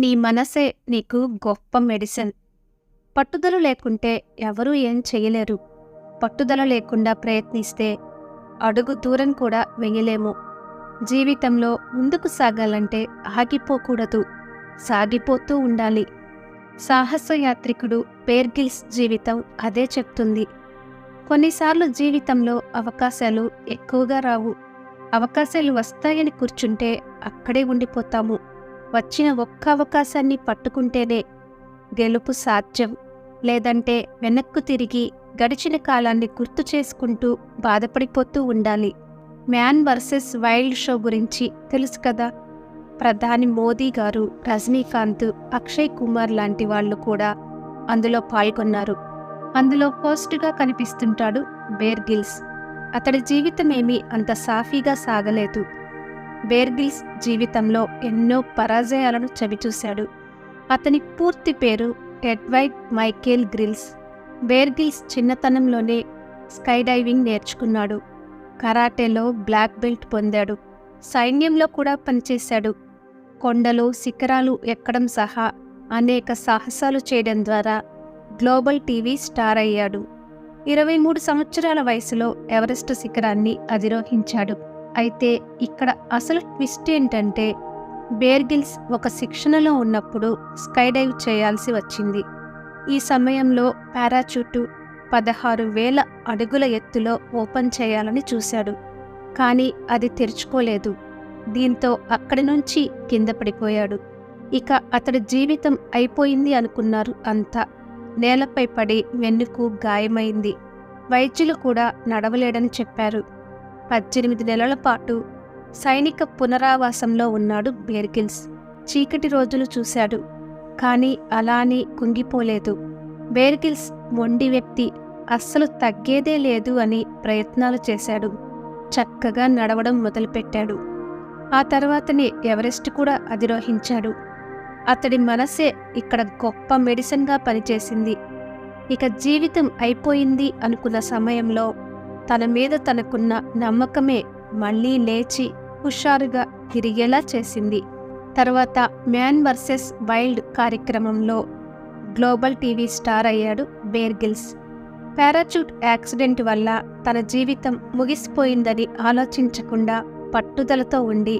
నీ మనసే నీకు గొప్ప మెడిసిన్. పట్టుదల లేకుంటే ఎవరూ ఏం చెయ్యలేరు. పట్టుదల లేకుండా ప్రయత్నిస్తే అడుగు దూరం కూడా వెయ్యలేము. జీవితంలో ముందుకు సాగాలంటే ఆగిపోకూడదు, సాగిపోతూ ఉండాలి. సాహసయాత్రికుడు బేర్ గ్రిల్స్ జీవితం అదే చెప్తుంది. కొన్నిసార్లు జీవితంలో అవకాశాలు ఎక్కువగా రావు. అవకాశాలు వస్తాయని కూర్చుంటే అక్కడే ఉండిపోతాము. వచ్చిన ఒక్క అవకాశాన్ని పట్టుకుంటేనే గెలుపు సాధ్యం. లేదంటే వెనక్కు తిరిగి గడిచిన కాలాన్ని గుర్తు చేసుకుంటూ బాధపడిపోతూ ఉండాలి. మ్యాన్ వర్సెస్ వైల్డ్ షో గురించి తెలుసు కదా. ప్రధాని మోదీ గారు, రజనీకాంత్, అక్షయ్ కుమార్ లాంటి వాళ్ళు కూడా అందులో పాల్గొన్నారు. అందులో హోస్ట్గా కనిపిస్తుంటాడు బేర్ గ్రిల్స్. అతడి జీవితమేమీ అంత సాఫీగా సాగలేదు. బేర్ గ్రిల్స్ జీవితంలో ఎన్నో పరాజయాలను చవిచూశాడు. అతని పూర్తి పేరు Edward Michael Grylls. Bear Grylls చిన్నతనంలోనే స్కై డైవింగ్ నేర్చుకున్నాడు. కరాటేలో బ్లాక్ బెల్ట్ పొందాడు. సైన్యంలో కూడా పనిచేశాడు. కొండలు, శిఖరాలు ఎక్కడం సహా అనేక సాహసాలు చేయడం ద్వారా గ్లోబల్ టీవీ స్టార్ అయ్యాడు. 23 సంవత్సరాల వయసులో ఎవరెస్ట్ శిఖరాన్ని అధిరోహించాడు. అయితే ఇక్కడ అసలు ట్విస్ట్ ఏంటంటే, బేర్ గ్రిల్స్ ఒక శిక్షణలో ఉన్నప్పుడు స్కై డైవ్ చేయాల్సి వచ్చింది. ఈ సమయంలో పారాచూటు 16,000 అడుగుల ఎత్తులో ఓపెన్ చేయాలని చూశాడు. కానీ అది తెరుచుకోలేదు. దీంతో అక్కడి నుంచి కింద పడిపోయాడు. ఇక అతడి జీవితం అయిపోయింది అనుకున్నారు అంతా. నేలపై పడి వెన్నుకు గాయమైంది. వైద్యులు కూడా నడవలేడని చెప్పారు. 18 నెలల పాటు సైనిక పునరావాసంలో ఉన్నాడు బేర్ గ్రిల్స్. చీకటి రోజులు చూశాడు. కానీ అలానే కుంగిపోలేదు. బేర్ గ్రిల్స్ మొండి వ్యక్తి, అస్సలు తగ్గేదే లేదు అని ప్రయత్నాలు చేశాడు. చక్కగా నడవడం మొదలుపెట్టాడు. ఆ తర్వాతనే ఎవరెస్ట్ కూడా అధిరోహించాడు. అతడి మనసే ఇక్కడ గొప్ప మెడిసిన్గా పనిచేసింది. ఇక జీవితం అయిపోయింది అనుకున్న సమయంలో తన మీద తనకున్న నమ్మకమే మళ్ళీ లేచి హుషారుగా తిరిగేలా చేసింది. తర్వాత మ్యాన్ వర్సెస్ వైల్డ్ కార్యక్రమంలో గ్లోబల్ టీవీ స్టార్ అయ్యాడు బేర్ గ్రిల్స్. పారాచూట్ యాక్సిడెంట్ వల్ల తన జీవితం ముగిసిపోయిందని ఆలోచించకుండా పట్టుదలతో ఉండి